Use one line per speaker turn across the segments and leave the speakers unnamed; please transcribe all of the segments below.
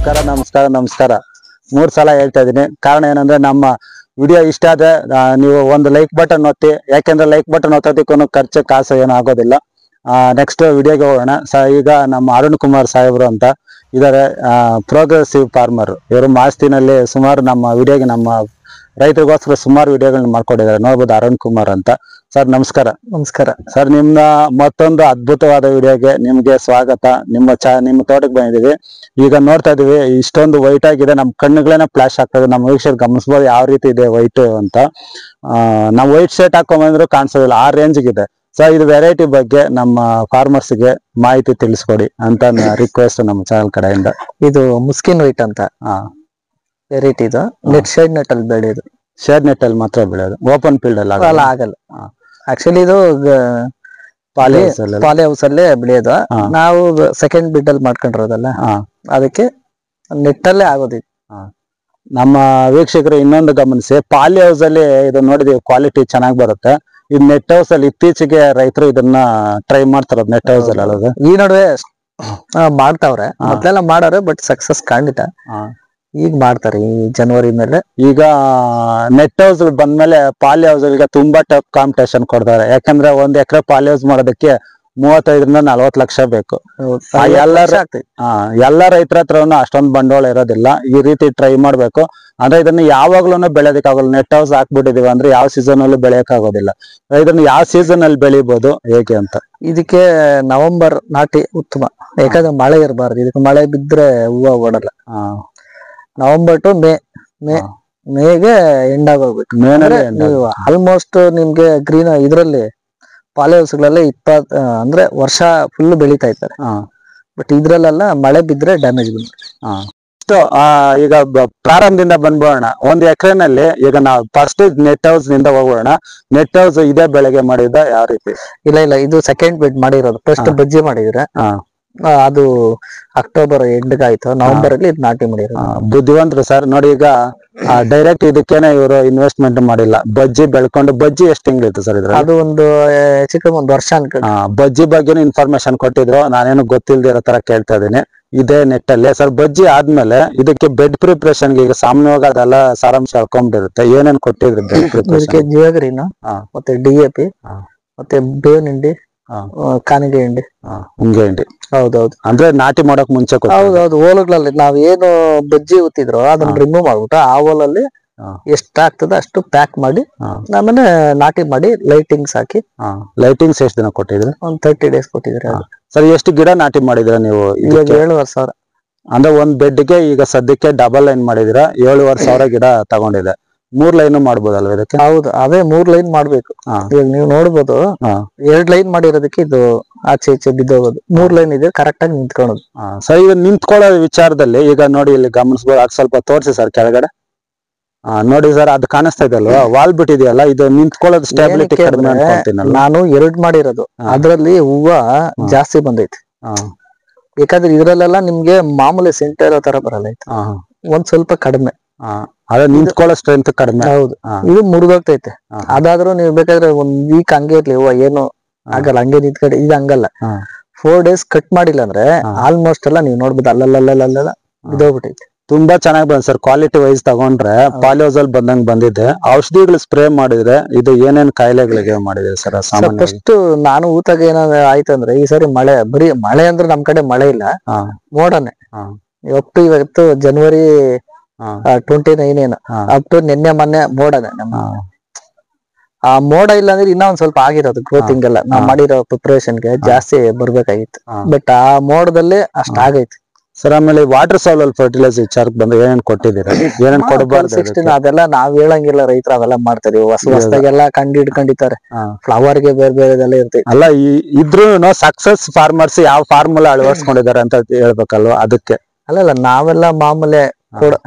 ನಮಸ್ಕಾರ 3 ಸಲ ಹೇಳ್ತಾ ಇದೀನಿ. ಕಾರಣ ಏನಂದ್ರೆ ನಮ್ಮ ವಿಡಿಯೋ ಇಷ್ಟ ಆದ್ರೆ ನೀವು ಒಂದು ಲೈಕ್ ಬಟನ್ ಒತ್ತಿ. ಯಾಕೆಂದ್ರೆ ಲೈಕ್ ಬಟನ್ ಒತ್ತೋದಕ್ಕೂ ಖರ್ಚು ಕಾಸು ಏನು ಆಗೋದಿಲ್ಲ. ನೆಕ್ಸ್ಟ್ ವಿಡಿಯೋಗೆ ಹೋಗೋಣ. ಈಗ ನಮ್ಮ ಅರುಣ್ ಕುಮಾರ್ ಸಾಹೇಬ್ರು ಅಂತ ಇದಾರೆ, ಪ್ರೋಗ್ರೆಸಿವ್ ಫಾರ್ಮರ್. ಇವರು ಮಾಸ್ತಿನಲ್ಲಿ ಸುಮಾರು ನಮ್ಮ ವಿಡಿಯೋಗೆ ನಮ್ಮ ರೈತರಿಗೋಸ್ಕರ ಸುಮಾರು ವಿಡಿಯೋಗಳನ್ನ ಮಾಡ್ಕೊಂಡಿದ್ದಾರೆ. ನೋಡ್ಬೋದು ಅರುಣ್ ಕುಮಾರ್ ಅಂತ. ಸರ್ ನಮಸ್ಕಾರ.
ನಮಸ್ಕಾರ
ಸರ್, ನಿಮ್ಮ ಮತ್ತೊಂದು ಅದ್ಭುತವಾದ ವಿಡಿಯೋಗೆ ನಿಮ್ಗೆ ಸ್ವಾಗತ. ನಿಮ್ಮ ತೋಟಕ್ಕೆ ಬಂದಿದ್ದೀವಿ. ಈಗ ನೋಡ್ತಾ ಇದೀವಿ, ಇಷ್ಟೊಂದು ವೈಟ್ ಆಗಿದೆ, ನಮ್ ಕಣ್ಣುಗಳೇನೆ ಫ್ಲಾಶ್ ಆಗ್ತದೆ. ನಮ್ಮ ವೀಕ್ಷಕರು ಗಮನಿಸಬಹುದು ಯಾವ ರೀತಿ ಇದೆ ವೈಟ್ ಅಂತ. ನಾವು ವೈಟ್ ಶರ್ಟ್ ಹಾಕೊಂಡ್ಬಂದ್ರು ಕಾಣಿಸೋದಿಲ್ಲ, ಆ ರೇಂಜ್ಗಿದೆ. ಸೊ ಇದು ವೆರೈಟಿ ಬಗ್ಗೆ ನಮ್ಮ ಫಾರ್ಮರ್ಸ್ ಗೆ ಮಾಹಿತಿ ತಿಳಿಸ್ಕೊಡಿ ಅಂತ ರಿಕ್ವೆಸ್ಟ್ ನಮ್ಮ ಚಾನಲ್ ಕಡೆಯಿಂದ.
ಇದು ಮುಸ್ಕಿನ್ ವೈಟ್ ಅಂತ ವೆರೈಟಿ. ಇದು ನೆಟ್ ಶೇಡ್ ನೆಟ್ ಅಲ್ಲಿ ಬೆಳೆಯೋದು.
ಶೇಡ್ ನೆಟ್ ಅಲ್ಲಿ ಮಾತ್ರ ಬೆಳೆಯೋದು, ಓಪನ್ ಫೀಲ್ಡ್ ಅಲ್ಲಿ
ಆಗಲ್ಲ. ಆಕ್ಚುಲಿ ಇದು ಪಾಲಿ ಹೌಸ್ ಅಲ್ಲೇ ಬೆಳೆಯೋದು. ನಾವು ಸೆಕೆಂಡ್ ಬಿಡ್ ಅಲ್ಲಿ ಮಾಡ್ಕೊಂಡಿರೋದಲ್ಲ, ಅದಕ್ಕೆ ನೆಟ್ ಅಲ್ಲೇ ಆಗೋದು.
ನಮ್ಮ ವೀಕ್ಷಕರು ಇನ್ನೊಂದು ಗಮನಿಸಿ, ಪಾಲಿ ಹೌಸ್ ಅಲ್ಲಿ ಇದು ನೋಡಿದೀವಿ, ಕ್ವಾಲಿಟಿ ಚೆನ್ನಾಗಿ ಬರುತ್ತೆ. ಇದು ನೆಟ್ ಹೌಸ್ ಅಲ್ಲಿ ಇತ್ತೀಚೆಗೆ ರೈತರು ಇದನ್ನ ಟ್ರೈ ಮಾಡ್ತಾರ. ನೆಟ್ ಹೌಸ್ ಅಲ್ಲಿ ಅಲ್ಲದು
ಈ ನಡುವೆ ಮಾಡ್ತಾವ್ರೆ, ಮೊದ್ಲೆಲ್ಲ ಮಾಡೋರೆ, ಬಟ್ ಸಕ್ಸಸ್ ಖಂಡಿತ ಈಗ ಮಾಡ್ತಾರೆ ಈ ಜನವರಿ ಮೇಲೆ.
ಈಗ ನೆಟ್ ಹೌಸ್ ಬಂದ್ಮೇಲೆ ಪಾಲಿ ಹೌಸ್ ಗೆ ತುಂಬಾ ಟಫ್ ಕಾಂಪಿಟೇಷನ್ ಕೊಡ್ತಾರೆ. ಯಾಕಂದ್ರೆ 1 ಎಕರೆ ಪಾಲಿ ಹೌಸ್ ಮಾಡೋದಕ್ಕೆ 35 ರಿಂದ 40 ಲಕ್ಷ ಬೇಕು. ಎಲ್ಲ ರೈತರ ಹತ್ರನು ಅಷ್ಟೊಂದು ಬಂಡವಾಳ ಇರೋದಿಲ್ಲ. ಈ ರೀತಿ ಟ್ರೈ ಮಾಡ್ಬೇಕು. ಅಂದ್ರೆ ಇದನ್ನ ಯಾವಾಗ್ಲೂ ಬೆಳೆಯೋದಕ್ಕಾಗಲ್ಲ. ನೆಟ್ ಹೌಸ್ ಹಾಕ್ಬಿಟ್ಟಿದೀವಿ ಅಂದ್ರೆ ಯಾವ ಸೀಸನ್ ಅಲ್ಲೂ ಬೆಳೆಯಕ್ ಆಗೋದಿಲ್ಲ. ಇದನ್ನ ಯಾವ ಸೀಸನ್ ಅಲ್ಲಿ ಬೆಳಿಬಹುದು ಹೇಗೆ ಅಂತ.
ಇದಕ್ಕೆ ನವೆಂಬರ್ ನಾಟಿ ಉತ್ತಮ, ಯಾಕಂದ್ರೆ ಮಳೆ ಇರಬಾರ್ದು. ಇದಕ್ಕೆ ಮಳೆ ಬಿದ್ರೆ ಹೂವು ಓಡಲ್ಲ. ನವೆಂಬರ್ ಟು ಮೇಗೆ ಎಂಡ್ ಆಗೋಗ್ಬೇಕು. ನೀವು ಆಲ್ಮೋಸ್ಟ್ ನಿಮ್ಗೆ ಗ್ರೀನ್ ಇದ್ರಲ್ಲಿ ಪಾಲಿ ಹೌಸ್ಗಳಲ್ಲಿ ಅಂದ್ರೆ ವರ್ಷ ಫುಲ್ ಬೆಳಿತಾ ಇದ್ದಾರೆ. ಬಟ್ ಇದ್ರಲ್ಲೆಲ್ಲ ಮಳೆ ಬಿದ್ರೆ ಡ್ಯಾಮೇಜ್ ಬಂದ್ರೆ.
ಈಗ ಪ್ರಾರಂಭದಿಂದ ಬಂದ್ಬೋಣ. 1 ಎಕರೆನಲ್ಲಿ ಈಗ ನಾವು ಫಸ್ಟ್ ನೆಟ್ ಹೌಸ್ ನಿಂದ ಹೋಗೋಣ. ನೆಟ್ ಹೌಸ್ ಇದೇ ಬೆಳೆಗೆ ಮಾಡಿದ ಯಾವ ರೀತಿ?
ಇಲ್ಲ, ಇದು ಸೆಕೆಂಡ್ ಬೆಡ್ ಮಾಡಿರೋದು. ಫಸ್ಟ್ ಬಜ್ಜಿ ಮಾಡಿದ್ರೆ ಅದು ಅಕ್ಟೋಬರ್ ಎಂಡ್ಗೆ ಆಯ್ತು. ನವೆಂಬರ್ ಅಲ್ಲಿ ನಾಟಿ ಮಾಡಿರೋದು.
ಬುದ್ಧಿವಂತರು ಸರ್. ನೋಡಿ, ಈಗ ಡೈರೆಕ್ಟ್ ಇದಕ್ಕೇನೆ ಇವರು ಇನ್ವೆಸ್ಟ್ಮೆಂಟ್ ಮಾಡಿಲ್ಲ. ಬಜ್ಜಿ ಬೆಳ್ಕೊಂಡು. ಬಜ್ಜಿ ಎಷ್ಟು ತಿಂಗಳಿತ್ತು ಸರ್ ಇದ್ರ?
ಅದು ಒಂದು ಚಿಕ್ಕ 1 ವರ್ಷ ಅನ್ಕೊಂಡು.
ಬಜ್ಜಿ ಬಗ್ಗೆನೂ ಇನ್ಫಾರ್ಮೇಶನ್ ಕೊಟ್ಟಿದ್ರು, ನಾನೇನು ಗೊತ್ತಿಲ್ದಿರೋ ತರ ಕೇಳ್ತಾ ಇದೀನಿ. ಇದೇ ನೆಟ್ ಅಲ್ಲಿ ಸರ್ ಬಜ್ಜಿ ಆದ್ಮೇಲೆ ಇದಕ್ಕೆ ಬೆಡ್ ಪ್ರಿಪರೇಷನ್ ಈಗ ಸಾಮಾನ್ಯವಾಗಿ ಅದೆಲ್ಲ ಸಾರಾಂಶ ಹೇಳ್ಕೊಂಡಿರುತ್ತೆ. ಏನೇನ್ ಕೊಟ್ಟಿದ್ರು ಬೆಡ್ ಪ್ರಿಪರೇಷನ್?
ಜೀವಗ್ರೀನ್, ಮತ್ತೆ DAP, ಮತ್ತೆ ಬೇವಿನ ಹಿಂಡಿ, ಕಾನಿಗೆ ಹಿಂಡಿ,
ಹುಂಗೆ ಹಿಂಡಿ.
ಹೌದೌದು.
ಅಂದ್ರೆ ನಾಟಿ ಮಾಡಕ್ ಮುಂಚೆ.
ಹೌದೌದು. ಓಲುಗಳಲ್ಲಿ ನಾವ್ ಏನು ಬಜ್ಜಿ ಉತ್ತಿದ್ರು ಅದನ್ನ ರಿಮೂವ್ ಮಾಡ್ಬಿಟ್ಟು ಆ ಓಲಲ್ಲಿ ಎಷ್ಟಾಗ್ತದೆ ಅಷ್ಟು ಪ್ಯಾಕ್ ಮಾಡಿ ಆಮೇಲೆ ನಾಟಿ ಮಾಡಿ ಲೈಟಿಂಗ್ಸ್ ಹಾಕಿ.
ಲೈಟಿಂಗ್ಸ್ ಎಷ್ಟು ದಿನ ಕೊಟ್ಟಿದ್ರೆ?
ಒಂದ್ 30 days ಕೊಟ್ಟಿದ್ರೆ.
ಸರ್, ಎಷ್ಟು ಗಿಡ ನಾಟಿ ಮಾಡಿದ್ರ ನೀವು?
7,500.
ಅಂದ್ರೆ ಒಂದ್ ಬೆಡ್ಗೆ ಈಗ ಸದ್ಯಕ್ಕೆ ಡಬಲ್ ಲೈನ್ ಮಾಡಿದಿರ, 7,500 ಗಿಡ ತಗೊಂಡಿದೆ. 3 ಲೈನ್ ಮಾಡ್ಬೋದಲ್ವ ಇದಕ್ಕೆ?
ಹೌದು, ಅದೇ 3 ಲೈನ್ ಮಾಡ್ಬೇಕು. ಈಗ ನೀವು ನೋಡ್ಬೋದು, 2 ಲೈನ್ ಮಾಡಿರೋದಕ್ಕೆ ಇದು ಆಚೆ ಈಚೆ ಬಿದ್ದೋಗೋದು. 3 ಲೈನ್ ಇದೆ, ಕರೆಕ್ಟ್ ಆಗಿ ನಿಂತ್ಕೊಳ್ಳೋದು.
ಸರ್, ಈಗ ನಿಂತ್ಕೊಳ್ಳೋ ವಿಚಾರದಲ್ಲಿ ಈಗ ನೋಡಿ, ಇಲ್ಲಿ ಗಮನಿಸಬಹುದು. ಅದು ಸ್ವಲ್ಪ ತೋರಿಸಿ ಸರ್ ಕೆಳಗಡೆ. ನೋಡಿ ಸರ್, ಅದು ಕಾಣಿಸ್ತಾ ಇದೆ ಅಲ್ವಾ, ವಾಲ್ ಬಿಟ್ಟಿದೆಯಲ್ಲ, ಇದು ನಿಂತ್ಕೊಳ್ಳೋದು ಸ್ಟೆಬಿಲಿಟಿ ಕಡಿಮೆ ಅನ್ಕೊಂತೀನಲ್ಲ.
ನಾನು 2 ಮಾಡಿರೋದು, ಅದ್ರಲ್ಲಿ ಹೂವ ಜಾಸ್ತಿ ಬಂದೈತಿ. ಯಾಕಂದ್ರೆ ಇದ್ರಲ್ಲೆಲ್ಲ ನಿಮ್ಗೆ ಮಾಮೂಲಿ ಸೆಂಟರ್ ಇರೋ ತರ ಬರಲ್ಲ. ಒಂದ್ ಸ್ವಲ್ಪ ಕಡಿಮೆ,
ಅದೇ ನಿಂತ್ಕೊಳ್ಳೋ ಸ್ಟ್ರೆಂತ್ ಕಡಿಮೆ.
ಹೌದು, ಇದು ಮುರಿದೋಗ್ತೈತೆ. ಅದಾದ್ರೂ ನೀವು ಬೇಕಾದ್ರೆ 1 ವೀಕ್ ಹಂಗೆ ಇರ್ಲಿ, ಹೂವ ಏನು ಆಗಲ್ಲ, ಹಂಗೆ ನಿಂತ್ಕಡೆ. ಇದು ಹಂಗಲ್ಲ. 4 days ಕಟ್ ಮಾಡಿಲ್ಲ ಅಂದ್ರೆ ಆಲ್ಮೋಸ್ಟ್ ಎಲ್ಲ ನೀವು ನೋಡ್ಬೋದು, ಅಲ್ಲಲ್ಲ ಬಿದ್ದೋಗ್ಬಿಟ್ಟೈತೆ.
ತುಂಬಾ ಚೆನ್ನಾಗಿ ಬಂದ್ ಸರ್. ಕ್ವಾಲಿಟಿ ವೈಸ್ ತಗೊಂಡ್ರೆ ಪಾಲಿ ಹೌಸ್ ಅಲ್ಲಿ ಬಂದಂಗ್ ಬಂದಿದೆ. ಔಷಧಿಗಳು ಸ್ಪ್ರೇ ಮಾಡಿದ್ರೆ ಇದು ಏನೇನ್ ಕಾಯಿಲೆಗಳಿಗೆ ಮಾಡಿದೆ ಸರ್?
ಫಸ್ಟ್ ನಾನು ಊತಾಗ ಏನಾದ್ರು ಆಯ್ತಂದ್ರೆ, ಈ ಸರಿ ಬರೀ ಮಳೆ ಅಂದ್ರೆ ನಮ್ ಕಡೆ ಮಳೆ ಇಲ್ಲ, ಮೋಡನೆ. ಅಪ್ ಟು ಇವತ್ತು ಜನವರಿ 29 ಏನು, ಅಪ್ ಟು ನಿನ್ನೆ ಮೊನ್ನೆ ಮೋಡನೆ. ನಮ್ಮ ಆ ಮೋಡ ಇಲ್ಲ ಅಂದ್ರೆ ಇನ್ನೂ ಒಂದ್ ಸ್ವಲ್ಪ ಆಗಿರೋದು ಗ್ರೋತಿಂಗ್ ಎಲ್ಲ. ನಾವ್ ಮಾಡಿರೋ ಪ್ರಿಪರೇಷನ್ಗೆ ಜಾಸ್ತಿ ಬರ್ಬೇಕಾಗಿತ್ತು, ಬಟ್ ಆ ಮೋಡದಲ್ಲೇ ಅಷ್ಟ ಆಗೈತಿ
ಸರ್. ಆಮೇಲೆ ವಾಟರ್ ಸಾಲ್ವಲ್ ಫರ್ಟಿಲೈಸರ್ ವಿಚಾರಕ್ಕೆ ಬಂದ್ರೆ ಏನೇನ್ ಕೊಟ್ಟಿದ್ದೀರಾ, ಏನೇನ್ ಕೊಡಬಾರ್ದು?
16 ಅದೆಲ್ಲ ನಾವ್ ಹೇಳಂಗಿಲ್ಲ, ರೈತರು ಅವೆಲ್ಲ ಮಾಡ್ತಾರೆ. ಹೊಸದಾಗೆಲ್ಲ ಕಂಡಿಡ್ಕೊಂಡಿದ್ದಾರೆ. ಫ್ಲವರ್ ಗೆ ಬೇರೆ ಬೇರೆದೆಲ್ಲ ಇರ್ತೈತಿ.
ಅಲ್ಲ, ಇದ್ರೂ ಸಕ್ಸಸ್ ಫಾರ್ಮರ್ಸ್ ಯಾವ ಫಾರ್ಮುಲಾ ಅಳವಡಿಸ್ಕೊಂಡಿದ್ದಾರೆ ಅಂತ ಹೇಳ್ಬೇಕಲ್ವ? ಅದಕ್ಕೆ
ಅಲ್ಲಲ್ಲ, ನಾವೆಲ್ಲ ಮಾಮೂಲೆ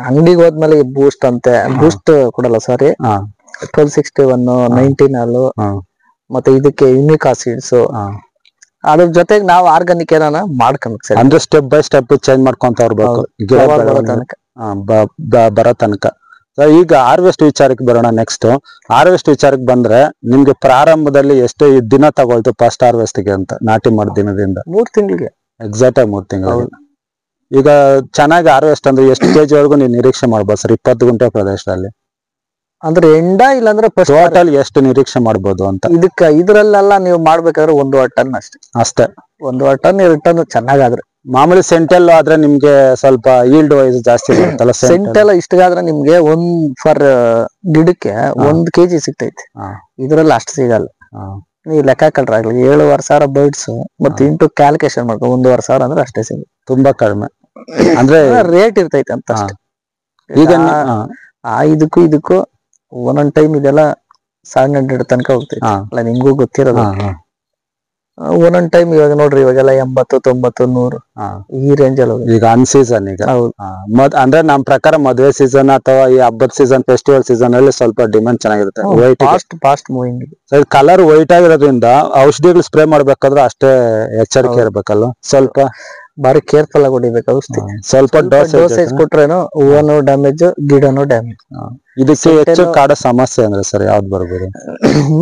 ಅಂಗಡಿಗೆ ಹೋದ್ಮೇಲೆ ಬೂಸ್ಟ್ ಅಂತೆ, ಬೂಸ್ಟ್ ಕೊಡಲ್ಲ ಸಾರಿ, 1261, 19 ಮತ್ತೆ ಇದಕ್ಕೆ ಯುನಿಕ್ ಆಸಿಡ್ಸ್. ಅದ್ರ ಜೊತೆಗೆ ನಾವು ಆರ್ಗಾನಿಕ್ ಏನಾನ ಮಾಡ್ಕೊಂಡ್
ಅಂದ್ರೆ ಸ್ಟೆಪ್ ಬೈ ಸ್ಟೆಪ್ ಚೇಂಜ್ ಮಾಡ್ಕೊಂತ ಇರ್ಬೇಕು ಬರೋ ತನಕ. ಈಗ ಹಾರ್ವೆಸ್ಟ್ ವಿಚಾರಕ್ಕೆ ಬರೋಣ. ನೆಕ್ಸ್ಟ್ ಹಾರ್ವೆಸ್ಟ್ ವಿಚಾರಕ್ಕೆ ಬಂದ್ರೆ ನಿಮ್ಗೆ ಪ್ರಾರಂಭದಲ್ಲಿ ಎಷ್ಟು ದಿನ ತಗೊಳ್ತು ಫಸ್ಟ್ ಹಾರ್ವೆಸ್ಟ್ ಗೆ ಅಂತ? ನಾಟಿ ಮಾಡಿದ ದಿನದಿಂದ
3 ತಿಂಗಳಿಗೆ
ಎಕ್ಸಾಕ್ಟ್ ಆಗಿ 3 ತಿಂಗಳು. ಈಗ ಚೆನ್ನಾಗಿ ಹಾರ್ವೆಸ್ಟ್ ಅಂದ್ರೆ ಎಷ್ಟು ಕೆಜಿ ವರೆಗೂ ನೀವು ನಿರೀಕ್ಷೆ ಮಾಡ್ಬೋದು ಸರ್ 20 ಗುಂಟೆ ಪ್ರದೇಶದಲ್ಲಿ?
ಅಂದ್ರೆ ಎಂಡ ಇಲ್ಲಾಂದ್ರೆ
ಟೋಟಲ್ ಎಷ್ಟು ನಿರೀಕ್ಷೆ ಮಾಡ್ಬೋದು ಅಂತ?
ಇದ್ರಲ್ಲೆಲ್ಲ ನೀವು ಮಾಡ್ಬೇಕಾದ್ರೆ 1.5 ಟನ್
ಅಷ್ಟೇ.
1.5 ಟನ್ 2 ಟನ್ ಚೆನ್ನಾಗಾದ್ರೆ.
ಮಾಮೂಲಿ ಸೆಂಟೆಲ್ ಆದ್ರೆ ನಿಮ್ಗೆ ಸ್ವಲ್ಪ ಈಲ್ಡ್ ವೈಸ್ ಜಾಸ್ತಿ ಬರುತ್ತಲ್ಲ?
ಸೆಂಟೆಲ್ಲ ಇಷ್ಟಾದ್ರೆ ನಿಮ್ಗೆ ಫರ್ ಗಿಡಕ್ಕೆ 1 kg ಸಿಗ್ತೈತೆ. ಇದ್ರಲ್ಲಿ ಅಷ್ಟು ಸಿಗಲ್ಲ. ನೀವು ಲೆಕ್ಕ ಹಾಕಲ್ರಾಗ್ಲಿ 7,500 ಬರ್ಡ್ಸ್ ಮತ್ತೆ ಇಂಟು ಕ್ಯಾಲ್ಕುಲೇಷನ್ ಮಾಡ್ಕೊ 1,500 ಅಂದ್ರೆ ಅಷ್ಟೇ ಸಿಗುತ್ತೆ. ತುಂಬಾ ಕಡಿಮೆ ಅಂದ್ರೆ ರೇಟ್ ಇರ್ತೈತೆ ಅಂತ ಅಷ್ಟೇ. ಈಗ ಇದಕ್ಕೂ ಒಂದೊಂದ್ ಟೈಮ್ ಇದೆಲ್ಲ 700 ತನಕ ಹೋಗ್ತೈತೆ ಅಲ್ಲ, ನಿಮ್ಗೂ ಗೊತ್ತಿರೋದು. ಒಂದೊಂದ್ ಟೈಮ್ ಇವಾಗ ನೋಡ್ರಿ, ಇವಾಗೆಲ್ಲ 80, 90, 100 ಈ ರೇಂಜ್ ಅಲ್ಲಿ ಈಗ ಅನ್ ಸೀಸನ್. ಈಗ ಅಂದ್ರೆ ನಮ್ ಪ್ರಕಾರ ಮದುವೆ ಸೀಸನ್ ಅಥವಾ ಈ ಹಬ್ಬದ ಸೀಸನ್, ಫೆಸ್ಟಿವಲ್ ಸೀಸನ್ ಅಲ್ಲಿ ಸ್ವಲ್ಪ ಡಿಮಾಂಡ್ ಚೆನ್ನಾಗಿರುತ್ತೆ. ಫಾಸ್ಟ್ ಮೂವಿಂಗ್ ಕಲರ್ ವೈಟ್ ಆಗಿರೋದ್ರಿಂದ ಔಷಧಿಗಳು ಸ್ಪ್ರೇ ಮಾಡ್ಬೇಕಾದ್ರೆ ಅಷ್ಟೇ ಎಚ್ಚರಿಕೆ ಇರ್ಬೇಕಲ್ಲ, ಸ್ವಲ್ಪ ಬಾರಿ ಕೇರ್ಫುಲ್ ಆಗಿ ಹೊಡಿಬೇಕು ಔಷಧಿ. ಸ್ವಲ್ಪ ಡೋಸೇಜ್ ಕೊಟ್ರೇನು ಹೂವನು ಡ್ಯಾಮೇಜ್, ಗಿಡನು ಡ್ಯಾಮೇಜ್. ಇದಕ್ಕೆ ಹೆಚ್ಚು ಕಾಡೋ ಸಮಸ್ಯೆ ಅಂದ್ರೆ ಸರ್ ಯಾವ್ದು ಬರ್ಬೋದು?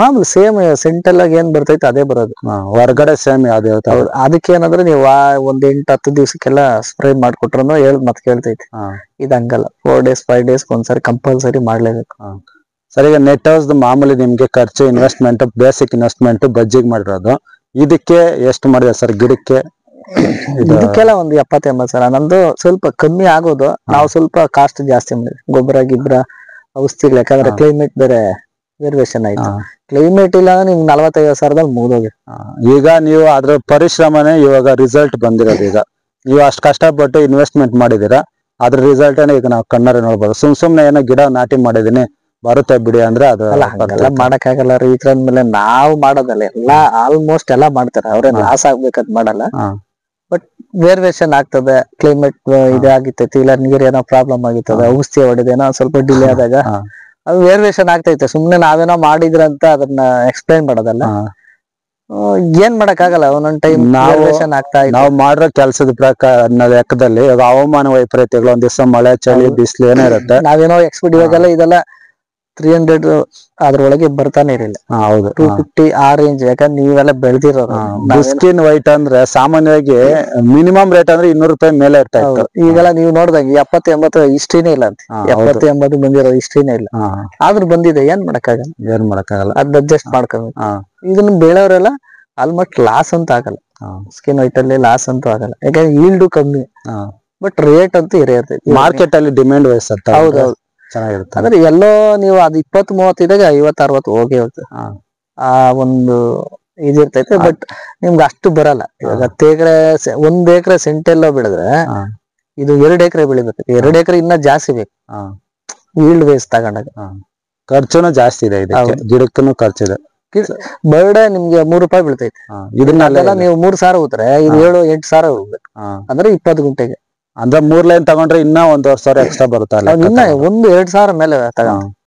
ಮಾಮೂಲಿ ಸೇಮ್ ಸೆಂಟಲ್ ಆಗಿ ಏನ್ ಬರ್ತೈತೆ ಅದೇ ಬರೋದು. ಹೊರಗಡೆ ಸೇಮ್ ಯಾವ್ದು? ಅದಕ್ಕೆ ಏನಂದ್ರೆ ನೀವು ಒಂದ್ 8-10 ದಿವಸಕ್ಕೆಲ್ಲ ಸ್ಪ್ರೇ ಮಾಡ್ಕೊಟ್ರು ಮತ್ತೆ ಕೇಳ್ತೈತಿ. ಇದು ಹಂಗಲ್ಲ, 4 days 5 days ಒಂದ್ಸರಿ ಕಂಪಲ್ಸರಿ ಮಾಡ್ಲೇಬೇಕು. ಸರ್ ಈಗ ನೆಟ್ ಹೌಸ್ ಮಾಮೂಲಿ ನಿಮ್ಗೆ ಖರ್ಚು ಇನ್ವೆಸ್ಟ್ಮೆಂಟ್, ಬೇಸಿಕ್ ಇನ್ವೆಸ್ಟ್ಮೆಂಟ್ ಬಜ್ಜಿಗೆ ಮಾಡಿರೋದು, ಇದಕ್ಕೆ ಎಷ್ಟು ಮಾಡಿದೆ ಸರ್ ಗಿಡಕ್ಕೆ? ಇದಕ್ಕೆಲ್ಲ ಒಂದು 70-80 ಸಾವಿರ. ನಮ್ದು ಸ್ವಲ್ಪ ಕಮ್ಮಿ ಆಗೋದು, ನಾವು ಸ್ವಲ್ಪ ಕಾಸ್ಟ್ ಜಾಸ್ತಿ ಮಾಡಿದ್ವಿ. ಗೊಬ್ಬರ ಗಿಬ್ಬರ ಔಷಧಿಗಳು, ಯಾಕಂದ್ರೆ ಕ್ಲೈಮೇಟ್ ಬೇರೆ ವೇರಿಯೇಷನ್ ಆಯ್ತು. ಕ್ಲೈಮೇಟ್ ಇಲ್ಲ ಅಂದ್ರೆ ನಿಮ್ಗೆ 45 ಸಾವಿರದಲ್ಲಿ ಮುಗಿದೋಗಿ. ಈಗ ನೀವು ಅದ್ರ ಪರಿಶ್ರಮನೇ ಇವಾಗ ರಿಸಲ್ಟ್ ಬಂದಿರೋದು. ಈಗ ನೀವು ಅಷ್ಟು ಕಷ್ಟಪಟ್ಟು ಇನ್ವೆಸ್ಟ್ಮೆಂಟ್ ಮಾಡಿದೀರಾ, ಅದ್ರ ರಿಸಲ್ಟ್ ಈಗ ನಾವು ಕಣ್ಣಾರೆ ನೋಡ್ಬೋದು. ಸುಮ್ನೆ ಏನೋ ಗಿಡ ನಾಟಿ ಮಾಡಿದೀನಿ ಬರುತ್ತೆ ಬಿಡಿ ಅಂದ್ರೆ ಅದು ಮಾಡಕ್ ಆಗಲ್ಲ. ರೈತರ ಮೇಲೆ ನಾವು ಮಾಡೋದಲ್ಲ, ಎಲ್ಲಾ ಆಲ್ಮೋಸ್ಟ್ ಎಲ್ಲಾ ಮಾಡ್ತಾರೆ. ಅವ್ರೇನ್ ಲಾಸ್ ಆಗ್ಬೇಕಂತ ಮಾಡಲ್ಲ, ಬಟ್ ವೇರಿಯೇಷನ್ ಆಗ್ತದೆ. ಕ್ಲೈಮೇಟ್ ಇದಾಗಿರ್ತೈತಿ, ಇಲ್ಲ ನೀರ್ ಏನೋ ಪ್ರಾಬ್ಲಮ್ ಆಗಿರ್ತದೆ, ಔಷಧಿ ಹೊಡೆದೇನೋ ಸ್ವಲ್ಪ ಡಿಲೇ ಆದಾಗ ಅದು ವೇರಿಯೇಷನ್ ಆಗ್ತೈತೆ. ಸುಮ್ನೆ ನಾವೇನೋ ಮಾಡಿದ್ರಂತ ಅದನ್ನ ಎಕ್ಸ್ಪ್ಲೈನ್ ಮಾಡೋದಲ್ಲ. ಏನ್ ಮಾಡಕ್ ಆಗಲ್ಲ, ಒಂದೊಂದ್ ಟೈಮ್ ನಾವು ಮಾಡಿರೋ ಕೆಲಸದ ಪ್ರಕಾರ ಲೆಕ್ಕದಲ್ಲಿ ಹವಾಮಾನ ವೈಪರೀತ್ಯಗಳು, ಒಂದ್ ದಿವಸ ಮಳೆ ಚಳಿ ಬಿಸಿಲು ಏನೇ ಇರುತ್ತೆ. ನಾವೇನೋ ಎಕ್ಸ್ಪೆಕ್ಟ್ ಇವಾಗೆಲ್ಲ ಇದೆಲ್ಲ 300 ಅದ್ರೊಳಗೆ ಬರ್ತಾನೆ ಇರಲಿಲ್ಲ. 250 ಆ ರೇಂಜ್. ಯಾಕಂದ್ರೆ ನೀವೆಲ್ಲ ಬೆಳೆದಿರೋದು. ಸ್ಕಿನ್ ವೈಟ್ ಅಂದ್ರೆ ಸಾಮಾನ್ಯವಾಗಿ ಮಿನಿಮಮ್ ರೇಟ್ ಅಂದ್ರೆ 200 ರೂಪಾಯಿ ಮೇಲೆ ಇರ್ತಾ ಇತ್ತು. ಈಗೆಲ್ಲ ನೀವು ನೋಡಿದಾಗ 70-80 ಹಿಸ್ಟ್ರಿನೇ ಇಲ್ಲ ಅಂತ. 70-80 ಬಂದಿರೋ ಹಿಸ್ಟ್ರಿನೇ ಇಲ್ಲ. ಆದ್ರೂ ಬಂದಿದೆ, ಏನ್ ಮಾಡಕ್ಕಾಗಲ್ಲ. ಅದ್ ಅಡ್ಜಸ್ಟ್ ಮಾಡ್ಕೋಬೇಕು. ಇದನ್ನ ಬೆಳೆಯವರೆಲ್ಲ ಆಲ್ಮೋಸ್ಟ್ ಲಾಸ್ ಅಂತ ಆಗಲ್ಲ. ಸ್ಕಿನ್ ವೈಟ್ ಅಲ್ಲಿ ಲಾಸ್ ಅಂತೂ ಆಗಲ್ಲ, ಯಾಕಂದ್ರೆ ಈಲ್ಡು ಕಮ್ಮಿ, ಬಟ್ ರೇಟ್ ಅಂತೂ ಇರ್ತೈತಿ. ಮಾರ್ಕೆಟ್ ಅಲ್ಲಿ ಡಿಮ್ಯಾಂಡ್ ವಹಿಸುತ್ತೆ. ಹೌದೌದು, ಚೆನ್ನಾಗಿರುತ್ತೆ. ಅಂದ್ರೆ ಎಲ್ಲೋ ನೀವು ಅದು 20-30 ಇದ್ದಾಗ 50-60 ಹೋಗಿ ಹೋಗ್ತದೆ. ಆ ಒಂದು ಇದಿರ್ತೈತೆ, ಬಟ್ ನಿಮ್ಗೆ ಅಷ್ಟು ಬರಲ್ಲ. ಇವಾಗ 10 ಎಕರೆ 1 ಎಕರೆ ಸೆಂಟೆಲ್ಲೋ ಬೆಳೆದ್ರೆ ಇದು 2 ಎಕರೆ ಬೆಳಿಬೇಕು. 2 ಎಕರೆ ಇನ್ನ ಜಾಸ್ತಿ ಬೇಕು ಈಲ್ಡ್ ವೈಸ್ ತಗೊಂಡಾಗ. ಖರ್ಚುನು ಜಾಸ್ತಿ ಇದೆ ಇದಕ್ಕೆ, ಗಿಡಕ್ಕೂ ಖರ್ಚಿದೆ. ಬರ್ಡೆ ನಿಮ್ಗೆ 3 ರೂಪಾಯಿ ಬೀಳ್ತೈತೆ. ಇದನ್ನೆಲ್ಲ ನೀವು 3 ಸಾವಿರ ಹೋದ್ರೆ ಇದು 7-8 ಸಾವಿರ ಹೋಗ್ಬೇಕು. ಅಂದ್ರೆ 20 ಗುಂಟೆಗೆ. ಅಂದ್ರೆ 3 ಲೈನ್ ತಗೊಂಡ್ರೆ ಇನ್ನ 1.5 ಸಾವಿರ ಎಕ್ಸ್ಟ್ರಾ ಬರುತ್ತೆ. ಇನ್ನ 1-2 ಸಾವಿರ ಮೇಲೆ ತಗೊಂಡು